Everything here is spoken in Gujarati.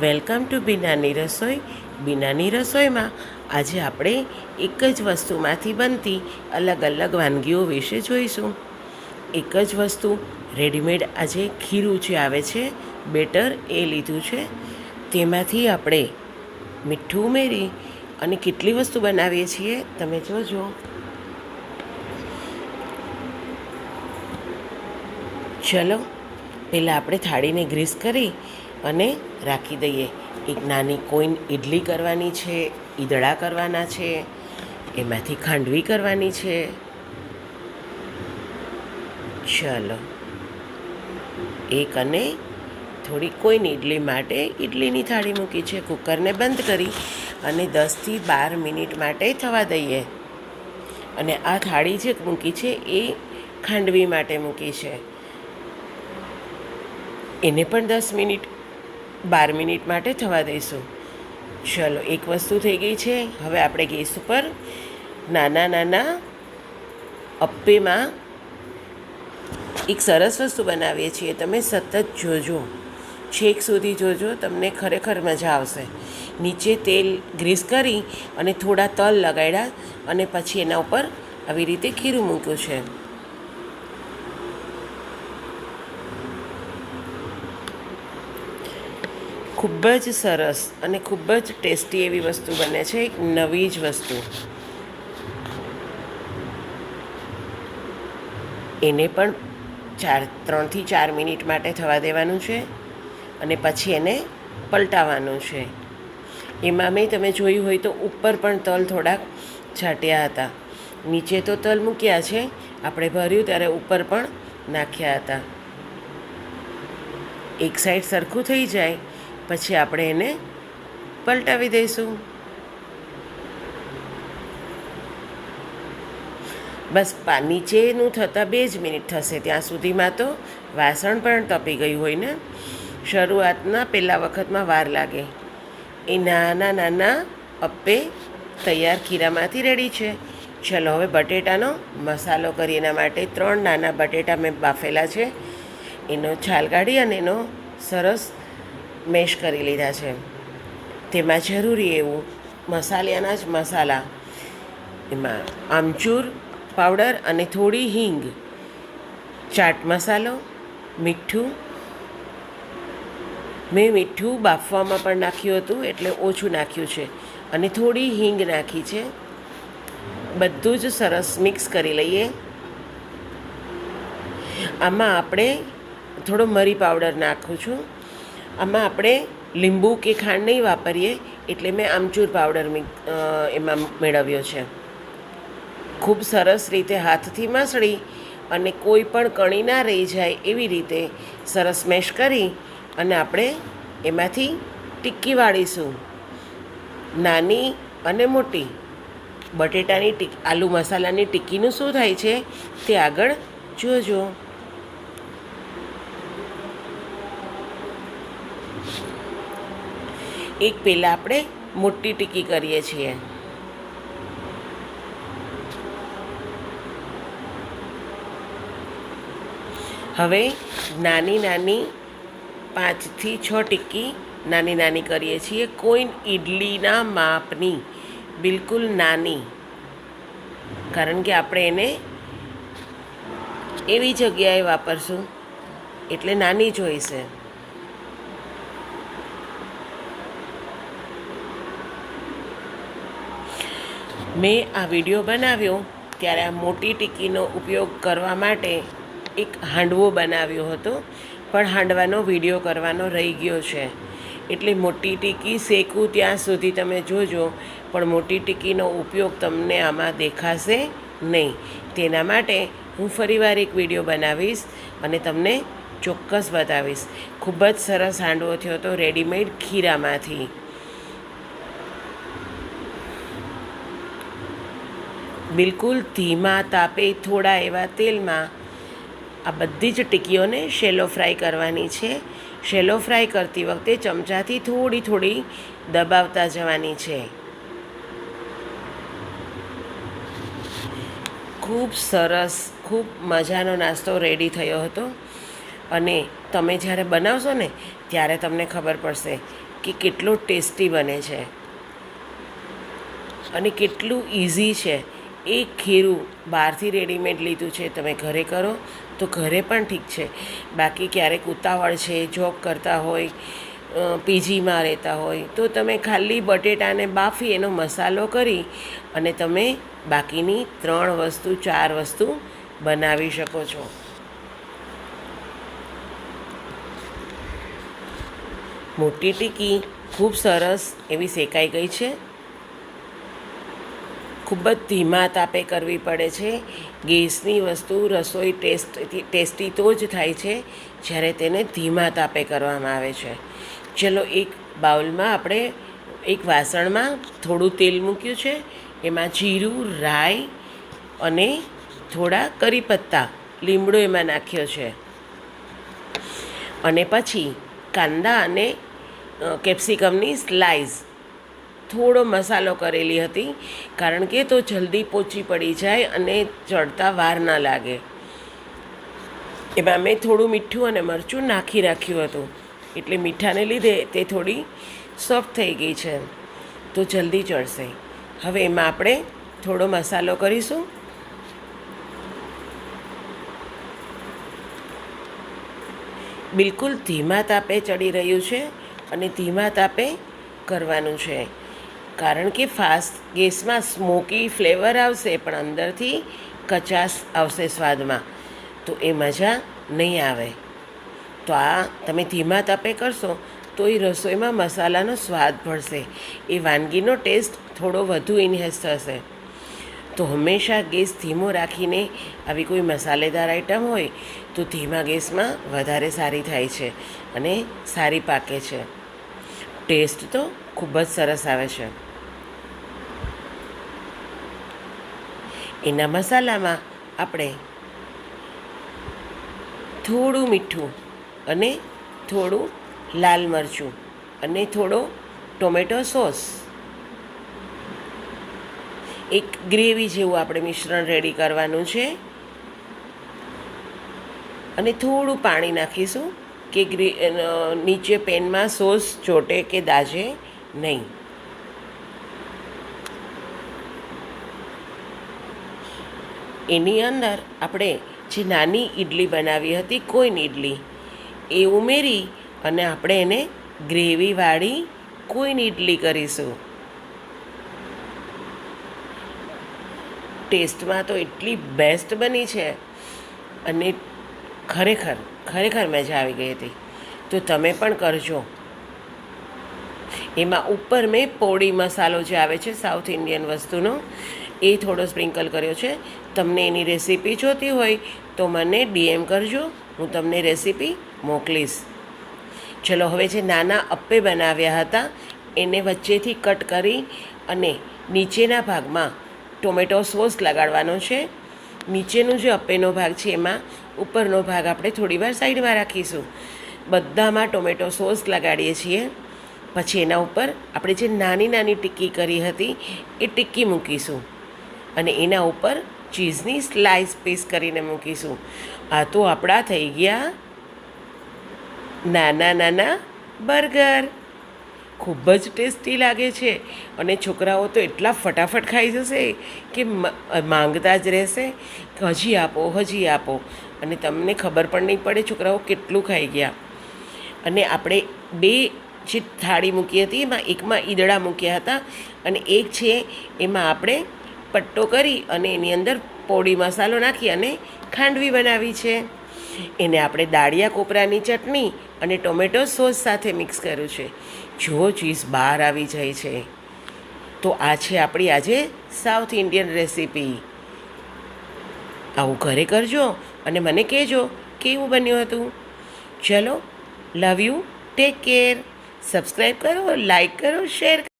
વેલકમ ટુ બીનાની રસોઈ. બીનાની રસોઈમાં આજે આપણે એક જ વસ્તુમાંથી બનતી અલગ અલગ વાનગીઓ વિશે જોઈશું. એક જ વસ્તુ રેડીમેડ આજે ખીરું જે આવે છે બેટર એ લીધું છે. તેમાંથી આપણે મીઠું ઉમેરી અને કેટલી વસ્તુ બનાવીએ છીએ તમે જોજો. ચલો પહેલાં આપણે થાળીને ગ્રીસ કરી અને રાખી દઈએ. એક નાની કોઈન ઇડલી કરવાની છે, ઈદડા કરવાના છે, એમાંથી ખાંડવી કરવાની છે. ચલો એક અને થોડી કોઈન ઇડલી માટે ઇડલીની થાળી મૂકી છે. કુકરને બંધ કરી અને 10થી 12 મિનિટ માટે થવા દઈએ. અને આ થાળી જે મૂકી છે એ ખાંડવી માટે મૂકી છે, એને પણ 10 મિનિટ 12 મિનિટ માટે થવા દઈશું. ચલો એક વસ્તુ થઈ ગઈ છે. હવે આપણે ગેસ ઉપર નાના નાના અપ્પેમાં એક સરસ વસ્તુ બનાવીએ છીએ. તમે સતત જોજો, છેક સુધી જોજો, તમને ખરેખર મજા આવશે. નીચે તેલ ગ્રીસ કરી અને થોડા તલ લગાડ્યા અને પછી એના ઉપર આવી રીતે ખીરું મૂક્યું છે. ખૂબ જ સરસ અને ખૂબ જ ટેસ્ટી એવી વસ્તુ બને છે, એક નવી જ વસ્તુ. એને પણ 3થી 4 મિનિટ માટે થવા દેવાનું છે અને પછી એને પલટાવવાનું છે. એમાં મેં તમે જોયું હોય તો ઉપર પણ તલ થોડાક છાંટ્યા હતા. નીચે તો તલ મૂક્યા છે, આપણે ભર્યું ત્યારે ઉપર પણ નાખ્યા હતા. એક સાઈડ સરખું થઈ જાય પછી આપણે એને પલટાવી દઈશું. બસ નીચેનું થતાં 2 જ મિનિટ થશે. ત્યાં સુધીમાં તો વાસણ પણ તપી ગયું હોય ને. શરૂઆતના પહેલા વખતમાં વાર લાગે. એ નાના નાના અપ્પે તૈયાર ખીરામાંથી રેડી છે. ચલો હવે બટેટાનો મસાલો કરીએ. એના માટે 3 નાના બટેટા મેં બાફેલા છે, એનો છાલ કાઢી અને એનો સરસ મેશ કરી લીધા છે. તેમાં જરૂરી એવું મસાલિયાના જ મસાલા, એમાં આમચૂર પાવડર અને થોડી હિંગ, ચાટ મસાલો, મીઠું. મેં મીઠું બાફવામાં પણ નાખ્યું હતું એટલે ઓછું નાખ્યું છે, અને થોડી હિંગ નાખી છે. બધું જ સરસ મિક્સ કરી લઈએ. આમાં આપણે થોડો મરી પાવડર નાખું છું. આમાં આપણે લીંબુ કે ખાંડ નહીં વાપરીએ એટલે મેં આમચૂર પાવડર એમાં મેળવ્યો છે. ખૂબ સરસ રીતે હાથથી મસળી અને કોઈ પણ કણી ના રહી જાય એવી રીતે સરસ મેશ કરી અને આપણે એમાંથી ટિક્કી વાળીશું, નાની અને મોટી. બટેટાની આલુ મસાલાની ટિક્કીનું શું થાય છે તે આગળ જોજો. એક પહેલાં આપણે મોટી ટિક્કી કરીએ છીએ. હવે નાની નાની 5થી 6 ટિક્કી નાની નાની કરીએ છીએ. કોઈન ઇડલીના માપની, બિલકુલ નાની, કારણ કે આપણે એને એવી જગ્યાએ વાપરશું એટલે નાની જ હોઈશે. મેં આ વિડીયો બનાવ્યો ત્યારે આ મોટી ટિક્કીનો ઉપયોગ કરવા માટે એક હાંડવો બનાવ્યો હતો, પણ હાંડવાનો વિડીયો કરવાનો રહી ગયો છે. એટલે મોટી ટિક્કી શેકું ત્યાં સુધી તમે જોજો, પણ મોટી ટિક્કીનો ઉપયોગ તમને આમાં દેખાશે નહીં. તેના માટે હું ફરીવાર એક વિડીયો બનાવીશ અને તમને ચોક્કસ બતાવીશ. ખૂબ જ સરસ હાંડવો થયો હતો રેડીમેડ ખીરામાંથી. બિલકુલ ધીમા તાપે થોડા એવા તેલમાં આ બધી જ ટિક્કીઓને શેલો ફ્રાય કરવાની છે. શેલો ફ્રાય કરતી વખતે ચમચાથી થોડી થોડી દબાવતા જવાની છે. ખૂબ સરસ, ખૂબ મજાનો નાસ્તો રેડી થયો હતો અને તમે જ્યારે બનાવશો ને ત્યારે તમને ખબર પડશે કે કેટલું ટેસ્ટી બને છે અને કેટલું ઇઝી છે. એ ખીરું બહારથી રેડીમેડ લીધું છે, તમે ઘરે કરો તો ઘરે પણ ઠીક છે. બાકી ક્યારેક ઉતાવળ છે, જોબ કરતા હોય, પીજીમાં રહેતા હોય તો તમે ખાલી બટેટાને બાફી એનો મસાલો કરી અને તમે બાકીની 3 વસ્તુ 4 વસ્તુ બનાવી શકો છો. મોટી ટીકી ખૂબ સરસ એવી શેકાઈ ગઈ છે. ખૂબ જ ધીમા તાપે કરવી પડે છે. ગેસની વસ્તુ રસોઈ ટેસ્ટી તો જ થાય છે જ્યારે તેને ધીમા તાપે કરવામાં આવે છે. ચલો એક બાઉલમાં આપણે એક વાસણમાં થોડું તેલ મૂક્યું છે. એમાં જીરું, રાઈ અને થોડા કરી પત્તા, લીમડો એમાં નાખ્યો છે. અને પછી કાંદા અને કેપ્સિકમની સ્લાઈસ થોડો મસાલો કરેલી હતી, કારણ કે તો જલ્દી પોચી પડી જાય અને ચડતા વાર ન લાગે. એમાં મેં થોડું મીઠું અને મરચું નાખી રાખ્યું હતું, એટલે મીઠાને લીધે તે થોડી સોફ્ટ થઈ ગઈ છે તો જલ્દી ચડશે. હવે એમાં આપણે થોડો મસાલો કરીશું. બિલકુલ ધીમા તાપે ચડી રહ્યું છે અને ધીમા તાપે કરવાનું છે, કારણ કે ફાસ્ટ ગેસમાં સ્મોકી ફ્લેવર આવશે પણ અંદરથી કચાશ આવશે સ્વાદમાં, તો એ મજા નહીં આવે. તો આ તમે ધીમા તાપે કરશો તો એ રસોઈમાં મસાલાનો સ્વાદ ભળશે, એ વાનગીનો ટેસ્ટ થોડો વધુ ઇન્હેન્સ થશે. તો હંમેશા ગેસ ધીમો રાખીને આવી કોઈ મસાલેદાર આઈટમ હોય તો ધીમા ગેસમાં વધારે સારી થાય છે અને સારી પાકે છે. ટેસ્ટ તો ખૂબ જ સરસ આવે છે. એના મસાલામાં આપણે થોડું મીઠું અને થોડું લાલ મરચું અને થોડો ટોમેટો સોસ, એક ગ્રેવી જેવું આપણે મિશ્રણ રેડી કરવાનું છે. અને થોડું પાણી નાખીશું કે નીચે પેનમાં સોસ ચોટે કે દાઝે નહીં. એની અંદર આપણે જે નાની ઈડલી બનાવી હતી, કોઈન ઈડલી, એ ઉમેરી અને આપણે એને ગ્રેવીવાળી કોઈન ઈડલી કરીશું. ટેસ્ટમાં તો એટલી બેસ્ટ બની છે અને ખરેખર મજા આવી ગઈ હતી. તો તમે પણ કરજો. એમાં ઉપર મેં પોડી મસાલો જે આવે છે સાઉથ ઇન્ડિયન વસ્તુનો, એ થોડો સ્પ્રિંકલ કર્યો છે. તમને એની રેસીપી જોતી હોય તો મને DM કરજો, હું તમને રેસીપી મોકલીશ. ચલો હવે જે નાના અપ્પે બનાવ્યા હતા એને વચ્ચેથી કટ કરી અને નીચેના ભાગમાં ટોમેટો સોસ લગાડવાનો છે. નીચેનું જે અપ્પેનો ભાગ છે એમાં ઉપરનો ભાગ આપણે થોડીવાર સાઈડમાં રાખીશું. બધામાં ટોમેટો સોસ લગાડીએ છીએ. પછી એના ઉપર આપણે જે નાની નાની ટિક્કી કરી હતી એ ટિક્કી મૂકીશું અને એના ઉપર ચીઝની સ્લાઈસ પીસ કરીને મૂકીશું. આ તો આપણા થઈ ગયા નાના બર્ગર. ખૂબ જ ટેસ્ટી લાગે છે અને છોકરાઓ તો એટલા ફટાફટ ખાઈ જશે કે માંગતા જ રહેશે કે હજી આપો. અને તમને ખબર પણ નહીં પડે છોકરાઓ કેટલું ખાઈ ગયા. અને આપણે 2 જે થાળી મૂકી હતી એમાં એકમાં ઈદડા મૂક્યા હતા અને એક છે એમાં આપણે પટ્ટો કરી અને એની અંદર પોડી મસાલો નાખી અને ખાંડવી બનાવી છે. એને આપણે દાળિયા કોપરાની ચટણી અને ટોમેટો સોસ સાથે મિક્સ કર્યું છે. જો ચીઝ બહાર આવી જાય છે. તો આ છે આપણી આજે સાઉથ ઇન્ડિયન રેસીપી. આવું ઘરે કરજો અને મને કહેજો કેવું બન્યું હતું. ચલો, love you, take care. Subscribe કરો, લાઈક કરો, શેર કરો.